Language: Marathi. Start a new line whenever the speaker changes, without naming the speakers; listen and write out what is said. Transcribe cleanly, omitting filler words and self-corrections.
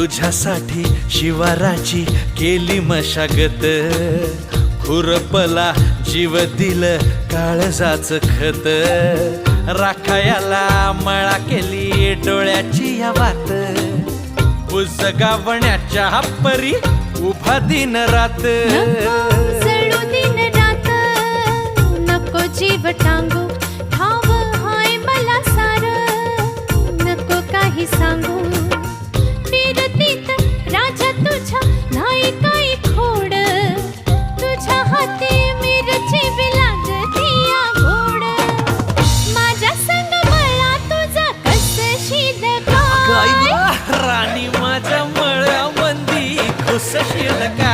तुझ्यासाठी शिवाराची केली मशागत, खुरपला जीव दिल काळजाच खत, राखायाला मळा केली डोळ्याची या वात, बुजगावण्याच्या परी उभा दिन रात.
जळू दिन रात नको जीव टांगू, ठाव हाय मला सार नको काही सांगू. फिरतीत राजा तुझ्या नाही काही खोड, तुझ्या हाती मिरची लागतीया गोड. माझ्या संग मला तुझा कसशील काय,
राणी माझ्या मळ्यामंदी खुसशील काय.